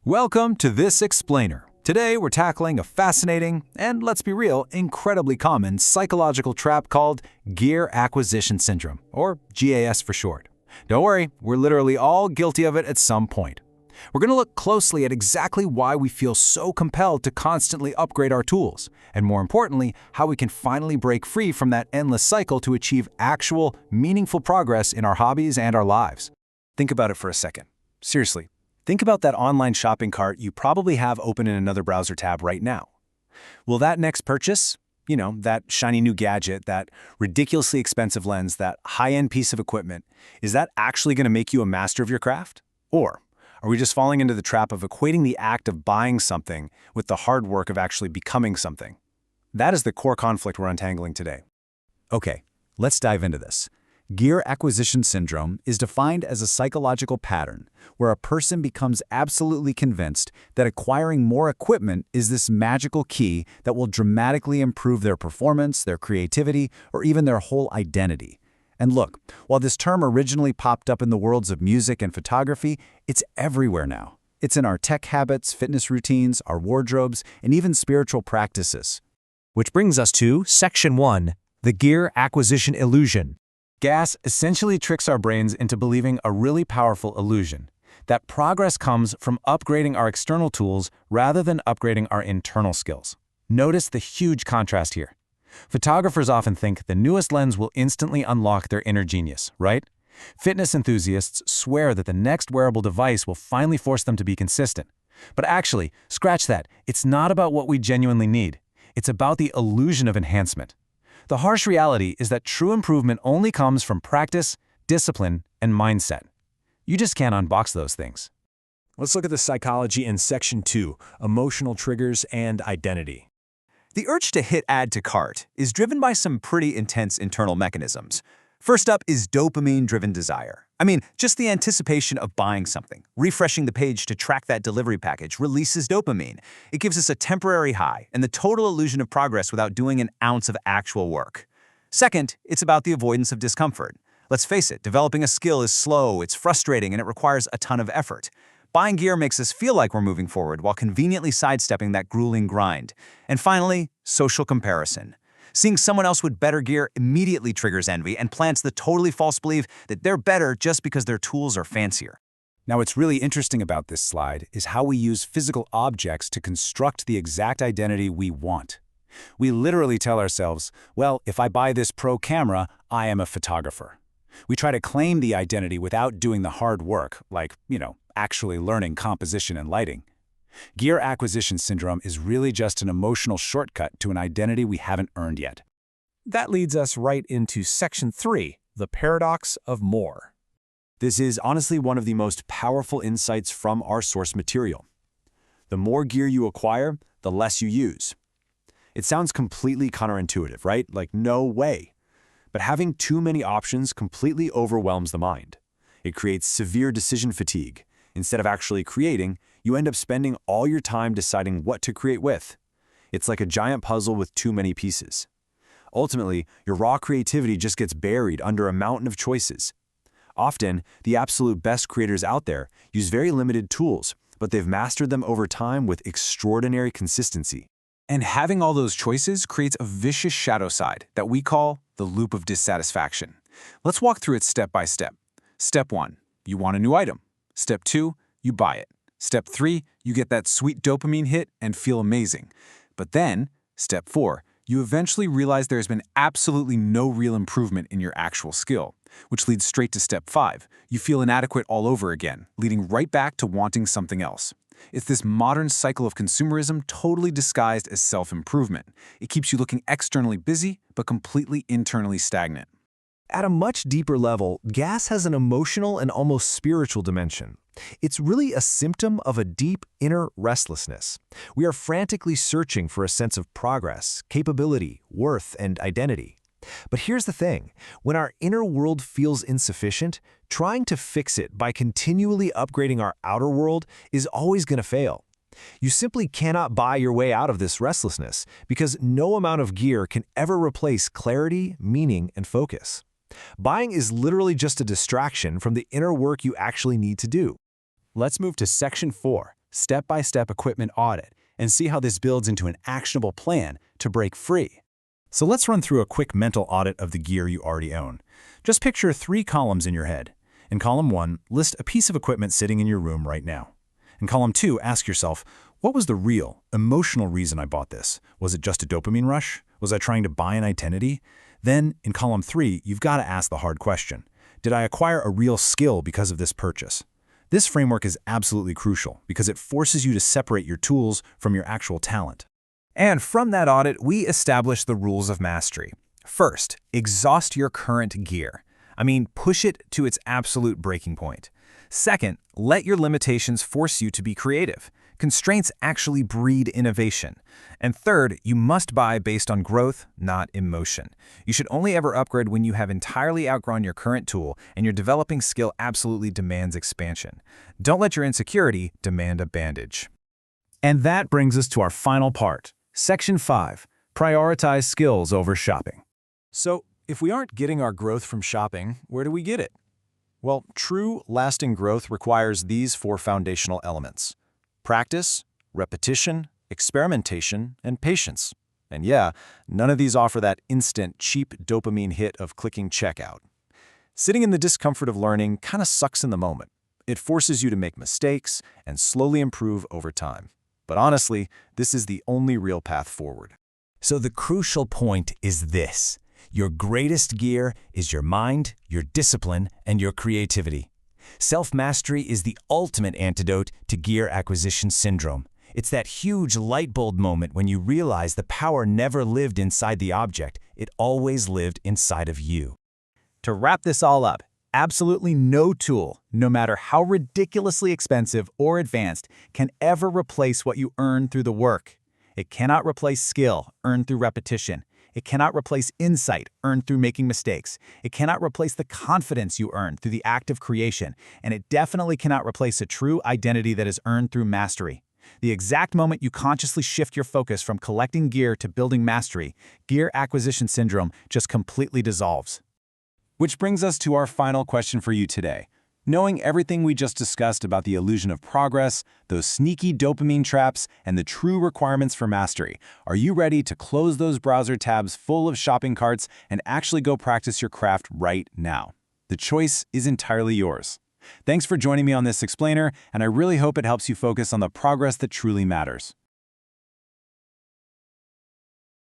Welcome to This Explainer. Today we're tackling a fascinating, and let's be real, incredibly common psychological trap called gear acquisition syndrome, or GAS for short. Don't worry, we're literally all guilty of it at some point. We're going to look closely at exactly why we feel so compelled to constantly upgrade our tools, and more importantly, how we can finally break free from that endless cycle to achieve actual, meaningful progress in our hobbies and our lives. Think about it for a second. Seriously, think about that online shopping cart you probably have open in another browser tab right now. Will that next purchase, that shiny new gadget, that ridiculously expensive lens, that high-end piece of equipment, is that actually going to make you a master of your craft? Or are we just falling into the trap of equating the act of buying something with the hard work of actually becoming something? That is the core conflict we're untangling today. Okay, let's dive into this. Gear acquisition syndrome is defined as a psychological pattern where a person becomes absolutely convinced that acquiring more equipment is this magical key that will dramatically improve their performance, their creativity, or even their whole identity. And look, while this term originally popped up in the worlds of music and photography, it's everywhere now. It's in our tech habits, fitness routines, our wardrobes, and even spiritual practices. Which brings us to Section 1, the gear acquisition illusion. GAS essentially tricks our brains into believing a really powerful illusion, that progress comes from upgrading our external tools rather than upgrading our internal skills. Notice the huge contrast here. Photographers often think the newest lens will instantly unlock their inner genius, right? Fitness enthusiasts swear that the next wearable device will finally force them to be consistent. But actually, scratch that, it's not about what we genuinely need. It's about the illusion of enhancement. The harsh reality is that true improvement only comes from practice, discipline, and mindset. You just can't unbox those things. Let's look at the psychology in Section 2, emotional triggers and identity. The urge to hit add to cart is driven by some pretty intense internal mechanisms. First up is dopamine-driven desire. Just the anticipation of buying something. Refreshing the page to track that delivery package releases dopamine. It gives us a temporary high and the total illusion of progress without doing an ounce of actual work. Second, it's about the avoidance of discomfort. Let's face it, developing a skill is slow, it's frustrating, and it requires a ton of effort. Buying gear makes us feel like we're moving forward while conveniently sidestepping that grueling grind. And finally, social comparison. Seeing someone else with better gear immediately triggers envy and plants the totally false belief that they're better just because their tools are fancier. Now, what's really interesting about this slide is how we use physical objects to construct the exact identity we want. We literally tell ourselves, well, if I buy this pro camera, I am a photographer. We try to claim the identity without doing the hard work, like, actually learning composition and lighting. Gear acquisition syndrome is really just an emotional shortcut to an identity we haven't earned yet. That leads us right into Section 3, the paradox of more. This is honestly one of the most powerful insights from our source material. The more gear you acquire, the less you use. It sounds completely counterintuitive, right? Like, no way. But having too many options completely overwhelms the mind. It creates severe decision fatigue. Instead of actually creating, you end up spending all your time deciding what to create with. It's like a giant puzzle with too many pieces. Ultimately, your raw creativity just gets buried under a mountain of choices. Often, the absolute best creators out there use very limited tools, but they've mastered them over time with extraordinary consistency. And having all those choices creates a vicious shadow side that we call the loop of dissatisfaction. Let's walk through it step by step. Step 1, you want a new item. Step 2, you buy it. Step 3, you get that sweet dopamine hit and feel amazing. But then, Step 4, you eventually realize there's been absolutely no real improvement in your actual skill, which leads straight to Step 5. You feel inadequate all over again, leading right back to wanting something else. It's this modern cycle of consumerism totally disguised as self-improvement. It keeps you looking externally busy, but completely internally stagnant. At a much deeper level, GAS has an emotional and almost spiritual dimension. It's really a symptom of a deep inner restlessness. We are frantically searching for a sense of progress, capability, worth, and identity. But here's the thing. When our inner world feels insufficient, trying to fix it by continually upgrading our outer world is always going to fail. You simply cannot buy your way out of this restlessness because no amount of gear can ever replace clarity, meaning, and focus. Buying is literally just a distraction from the inner work you actually need to do. Let's move to Section 4, step-by-step equipment audit and see how this builds into an actionable plan to break free. So let's run through a quick mental audit of the gear you already own. Just picture 3 columns in your head. In column 1, list a piece of equipment sitting in your room right now. In column 2, ask yourself, what was the real, emotional reason I bought this? Was it just a dopamine rush? Was I trying to buy an identity? Then, in column 3, you've got to ask the hard question. Did I acquire a real skill because of this purchase? This framework is absolutely crucial because it forces you to separate your tools from your actual talent. And from that audit, we established the rules of mastery. First, exhaust your current gear. Push it to its absolute breaking point. Second, let your limitations force you to be creative. Constraints actually breed innovation. And third, you must buy based on growth, not emotion. You should only ever upgrade when you have entirely outgrown your current tool and your developing skill absolutely demands expansion. Don't let your insecurity demand a bandage. And that brings us to our final part. Section 5, prioritize skills over shopping. So, if we aren't getting our growth from shopping, where do we get it? Well, true, lasting growth requires these 4 foundational elements: practice, repetition, experimentation, and patience. And yeah, none of these offer that instant, cheap dopamine hit of clicking checkout. Sitting in the discomfort of learning kind of sucks in the moment. It forces you to make mistakes and slowly improve over time. But honestly, this is the only real path forward. So the crucial point is this. Your greatest gear is your mind, your discipline, and your creativity. Self-mastery is the ultimate antidote to gear acquisition syndrome. It's that huge light bulb moment when you realize the power never lived inside the object, it always lived inside of you. To wrap this all up, absolutely no tool, no matter how ridiculously expensive or advanced, can ever replace what you earn through the work. It cannot replace skill earned through repetition. It cannot replace insight earned through making mistakes. It cannot replace the confidence you earn through the act of creation. And it definitely cannot replace a true identity that is earned through mastery. The exact moment you consciously shift your focus from collecting gear to building mastery, gear acquisition syndrome just completely dissolves. Which brings us to our final question for you today. Knowing everything we just discussed about the illusion of progress, those sneaky dopamine traps, and the true requirements for mastery, are you ready to close those browser tabs full of shopping carts and actually go practice your craft right now? The choice is entirely yours. Thanks for joining me on this explainer, and I really hope it helps you focus on the progress that truly matters.